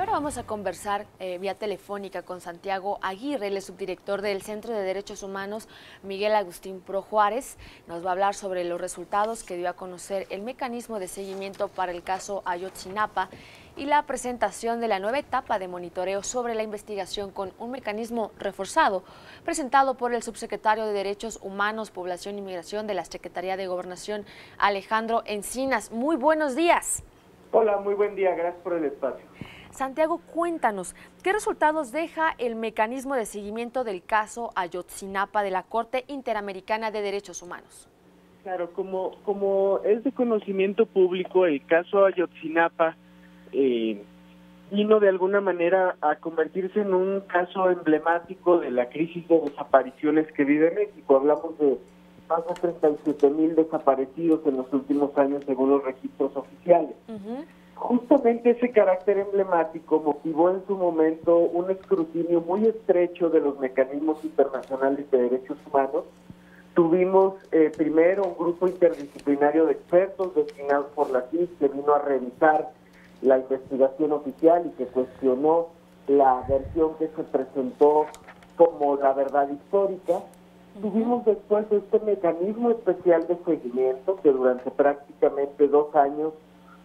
ahora vamos a conversar vía telefónica con Santiago Aguirre, el subdirector del Centro de Derechos Humanos Miguel Agustín Pro Juárez. Nos va a hablar sobre los resultados que dio a conocer el mecanismo de seguimiento para el caso Ayotzinapa y la presentación de la nueva etapa de monitoreo sobre la investigación con un mecanismo reforzado, presentado por el subsecretario de Derechos Humanos, Población y Migración de la Secretaría de Gobernación, Alejandro Encinas. Muy buenos días. Hola, muy buen día, gracias por el espacio. Santiago, cuéntanos, ¿qué resultados deja el mecanismo de seguimiento del caso Ayotzinapa de la Corte Interamericana de Derechos Humanos? Claro, como es de conocimiento público, el caso Ayotzinapa vino de alguna manera a convertirse en un caso emblemático de la crisis de desapariciones que vive México. Hablamos de más de 37,000 desaparecidos en los últimos años según los registros oficiales. Justamente ese carácter emblemático motivó en su momento un escrutinio muy estrecho de los mecanismos internacionales de derechos humanos. Tuvimos primero un grupo interdisciplinario de expertos destinados por la CIS que vino a revisar la investigación oficial y que cuestionó la versión que se presentó como la verdad histórica. Tuvimos después este mecanismo especial de seguimiento que durante prácticamente 2 años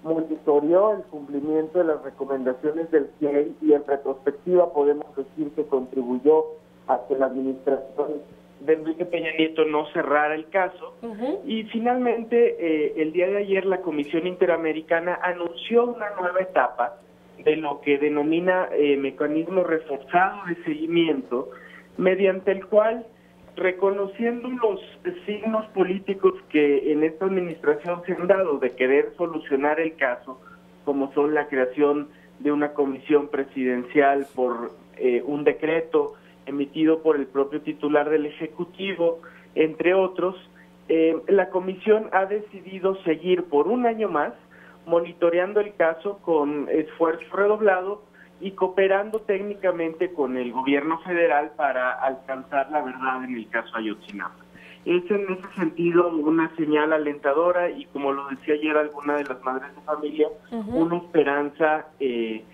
monitoreó el cumplimiento de las recomendaciones del GIEI y en retrospectiva podemos decir que contribuyó a que la administración de Enrique Peña Nieto no cerrara el caso. Y finalmente, el día de ayer la Comisión Interamericana anunció una nueva etapa de lo que denomina mecanismo reforzado de seguimiento, mediante el cual, reconociendo los signos políticos que en esta administración se han dado de querer solucionar el caso, como son la creación de una comisión presidencial por un decreto emitido por el propio titular del Ejecutivo, entre otros, la comisión ha decidido seguir por 1 año más monitoreando el caso con esfuerzo redoblado y cooperando técnicamente con el gobierno federal para alcanzar la verdad en el caso Ayotzinapa. Es en ese sentido una señal alentadora y, como lo decía ayer alguna de las madres de familia, una esperanza de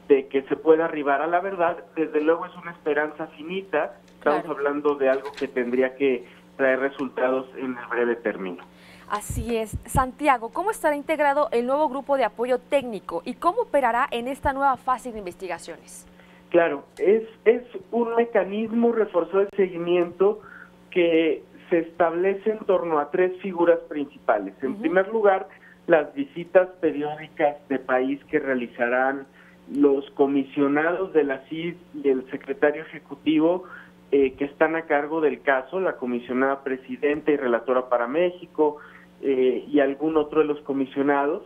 que se pueda arribar a la verdad. Desde luego es una esperanza finita, estamos hablando de algo que tendría que traer resultados en el breve término. Así es. Santiago, ¿cómo estará integrado el nuevo grupo de apoyo técnico y cómo operará en esta nueva fase de investigaciones? Claro, es un mecanismo reforzado de seguimiento que se establece en torno a 3 figuras principales. En primer lugar, las visitas periódicas de país que realizarán los comisionados de la CID y el secretario ejecutivo que están a cargo del caso, la comisionada presidenta y relatora para México, y algún otro de los comisionados.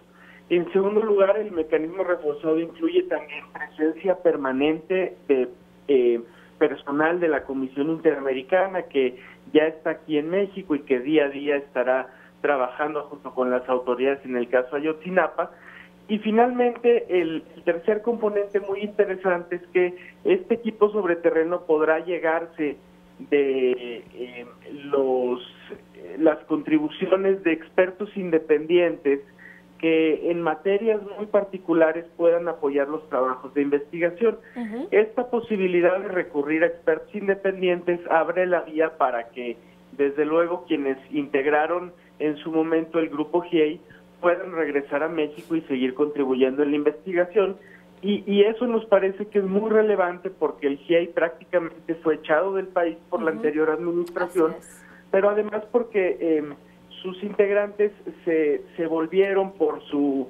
En segundo lugar, el mecanismo reforzado incluye también presencia permanente de personal de la Comisión Interamericana que ya está aquí en México y que día a día estará trabajando junto con las autoridades en el caso Ayotzinapa. Y finalmente, el tercer componente muy interesante es que este equipo sobre terreno podrá llegarse de las contribuciones de expertos independientes que en materias muy particulares puedan apoyar los trabajos de investigación. Esta posibilidad de recurrir a expertos independientes abre la vía para que, desde luego, quienes integraron en su momento el grupo GIEI puedan regresar a México y seguir contribuyendo en la investigación. Y eso nos parece que es muy relevante porque el GIEI prácticamente fue echado del país por la anterior administración, pero además porque sus integrantes se volvieron por su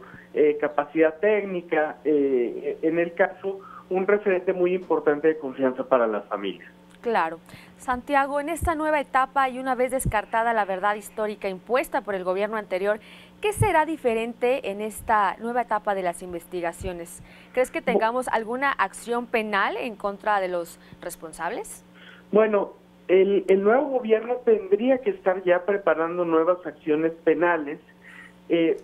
capacidad técnica, en el caso, un referente muy importante de confianza para las familias. Claro. Santiago, en esta nueva etapa y una vez descartada la verdad histórica impuesta por el gobierno anterior, ¿qué será diferente en esta nueva etapa de las investigaciones? ¿Crees que tengamos alguna acción penal en contra de los responsables? Bueno, el nuevo gobierno tendría que estar ya preparando nuevas acciones penales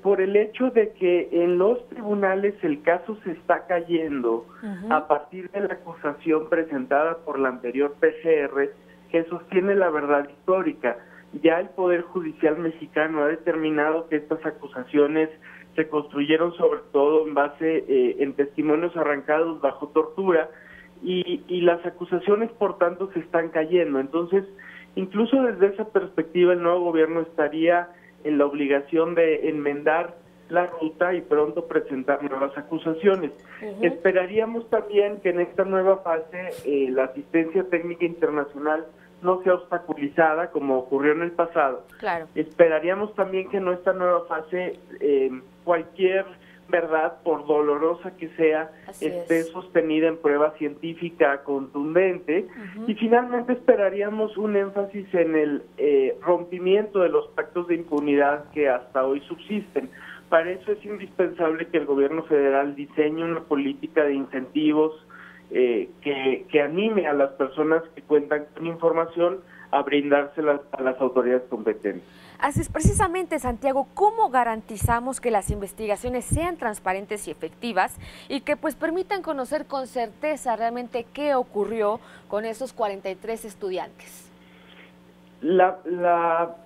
por el hecho de que en los tribunales el caso se está cayendo a partir de la acusación presentada por la anterior PGR que sostiene la verdad histórica. Ya el Poder Judicial mexicano ha determinado que estas acusaciones se construyeron sobre todo en base en testimonios arrancados bajo tortura, y las acusaciones por tanto se están cayendo. Entonces, incluso desde esa perspectiva el nuevo gobierno estaría en la obligación de enmendar la ruta y pronto presentar nuevas acusaciones. Esperaríamos también que en esta nueva fase la asistencia técnica internacional no sea obstaculizada como ocurrió en el pasado. Claro. Esperaríamos también que en esta nueva fase cualquier verdad, por dolorosa que sea, esté sostenida en prueba científica contundente. Y finalmente esperaríamos un énfasis en el rompimiento de los pactos de impunidad que hasta hoy subsisten. Para eso es indispensable que el gobierno federal diseñe una política de incentivos que anime a las personas que cuentan con información a brindárselas a las autoridades competentes. Así es, precisamente, Santiago, ¿cómo garantizamos que las investigaciones sean transparentes y efectivas y que pues permitan conocer con certeza realmente qué ocurrió con esos 43 estudiantes? La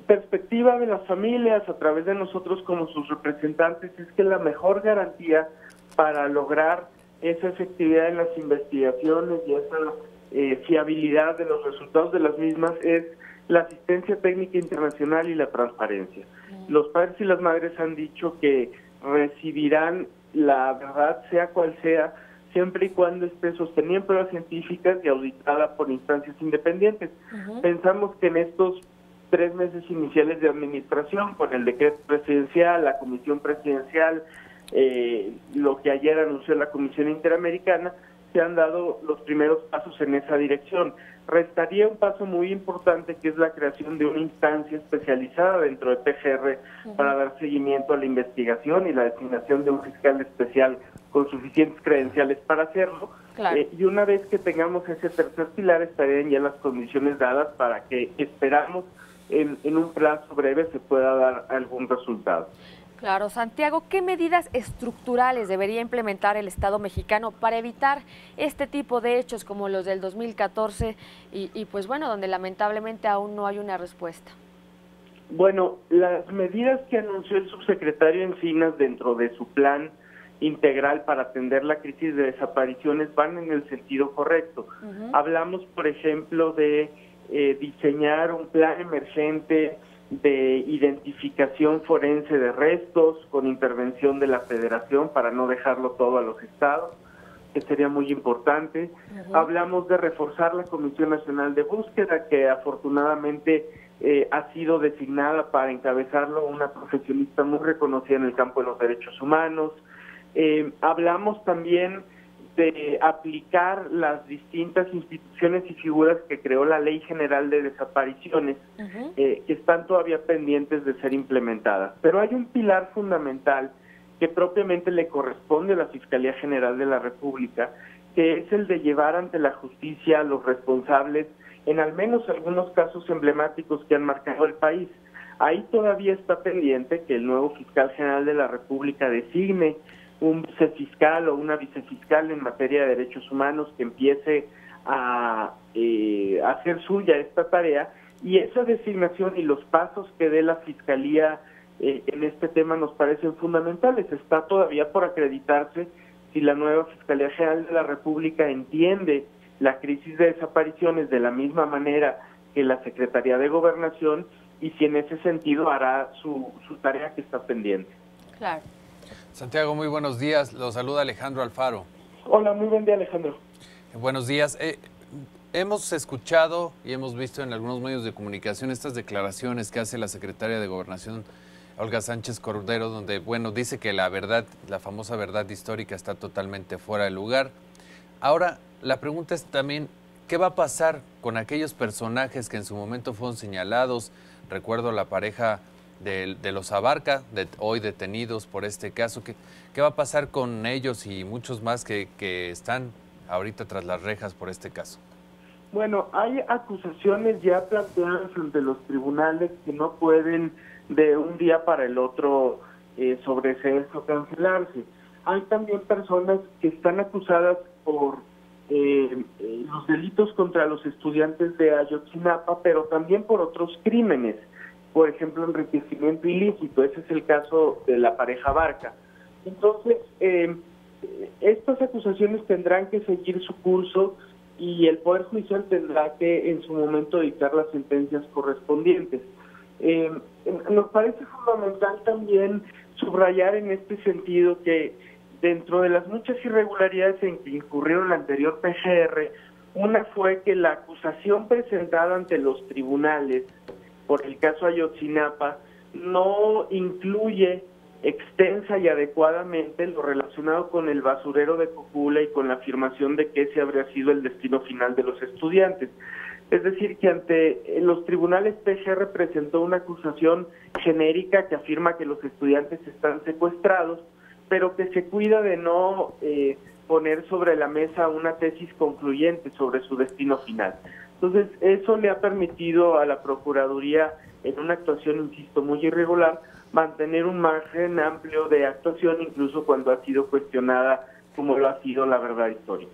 perspectiva de las familias a través de nosotros como sus representantes es que la mejor garantía para lograr esa efectividad en las investigaciones y esa fiabilidad de los resultados de las mismas es la asistencia técnica internacional y la transparencia. Los padres y las madres han dicho que recibirán la verdad, sea cual sea, siempre y cuando esté sostenida en pruebas científicas y auditada por instancias independientes. Pensamos que en estos 3 meses iniciales de administración, con el decreto presidencial, la comisión presidencial, lo que ayer anunció la Comisión Interamericana, se han dado los primeros pasos en esa dirección. Restaría un paso muy importante, que es la creación de una instancia especializada dentro de PGR para dar seguimiento a la investigación y la designación de un fiscal especial con suficientes credenciales para hacerlo. Claro. Y una vez que tengamos ese tercer pilar, estarían ya las condiciones dadas para que esperamos en un plazo breve se pueda dar algún resultado. Claro, Santiago, ¿qué medidas estructurales debería implementar el Estado mexicano para evitar este tipo de hechos como los del 2014 y pues bueno, donde lamentablemente aún no hay una respuesta? Bueno, las medidas que anunció el subsecretario Encinas dentro de su plan integral para atender la crisis de desapariciones van en el sentido correcto. Hablamos, por ejemplo, de diseñar un plan emergente de identificación forense de restos con intervención de la Federación para no dejarlo todo a los estados, que sería muy importante. Hablamos de reforzar la Comisión Nacional de Búsqueda, que afortunadamente ha sido designada para encabezarlo una profesionista muy reconocida en el campo de los derechos humanos. Hablamos también de aplicar las distintas instituciones y figuras que creó la Ley General de Desapariciones, que están todavía pendientes de ser implementadas. Pero hay un pilar fundamental que propiamente le corresponde a la Fiscalía General de la República, que es el de llevar ante la justicia a los responsables en al menos algunos casos emblemáticos que han marcado el país. Ahí todavía está pendiente que el nuevo Fiscal General de la República designe un vicefiscal o una vicefiscal en materia de derechos humanos que empiece a hacer suya esta tarea, y esa designación y los pasos que dé la Fiscalía en este tema nos parecen fundamentales. Está todavía por acreditarse si la nueva Fiscalía General de la República entiende la crisis de desapariciones de la misma manera que la Secretaría de Gobernación y si en ese sentido hará su tarea que está pendiente. Claro. Santiago, muy buenos días. Lo saluda Alejandro Alfaro. Hola, muy buen día, Alejandro. Buenos días. Hemos escuchado y hemos visto en algunos medios de comunicación estas declaraciones que hace la secretaria de Gobernación, Olga Sánchez Cordero, donde, bueno, dice que la verdad, la famosa verdad histórica está totalmente fuera de lugar. Ahora, la pregunta es también, ¿qué va a pasar con aquellos personajes que en su momento fueron señalados? Recuerdo la pareja de los Abarca, hoy detenidos por este caso. ¿Qué va a pasar con ellos y muchos más que están ahorita tras las rejas por este caso? Bueno, hay acusaciones ya planteadas ante los tribunales que no pueden de un día para el otro sobreseerse o cancelarse. Hay también personas que están acusadas por los delitos contra los estudiantes de Ayotzinapa, pero también por otros crímenes por ejemplo, enriquecimiento ilícito. Ese es el caso de la pareja Barca. Entonces, estas acusaciones tendrán que seguir su curso y el Poder Judicial tendrá que en su momento dictar las sentencias correspondientes. Nos parece fundamental también subrayar en este sentido que dentro de las muchas irregularidades en que incurrió la anterior PGR, una fue que la acusación presentada ante los tribunales por el caso Ayotzinapa no incluye extensa y adecuadamente lo relacionado con el basurero de Cojula y con la afirmación de que ese habría sido el destino final de los estudiantes. Es decir, que ante los tribunales PGR presentó una acusación genérica que afirma que los estudiantes están secuestrados, pero que se cuida de no poner sobre la mesa una tesis concluyente sobre su destino final. Entonces, eso le ha permitido a la Procuraduría, en una actuación, insisto, muy irregular, mantener un margen amplio de actuación, incluso cuando ha sido cuestionada, como lo ha sido la verdad histórica.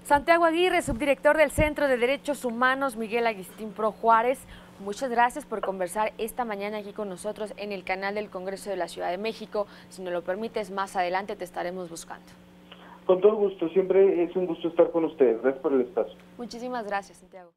Santiago Aguirre, subdirector del Centro de Derechos Humanos Miguel Agustín Pro Juárez, muchas gracias por conversar esta mañana aquí con nosotros en el canal del Congreso de la Ciudad de México. Si nos lo permites, más adelante te estaremos buscando. Con todo gusto, siempre es un gusto estar con ustedes. Gracias por el espacio. Muchísimas gracias, Santiago.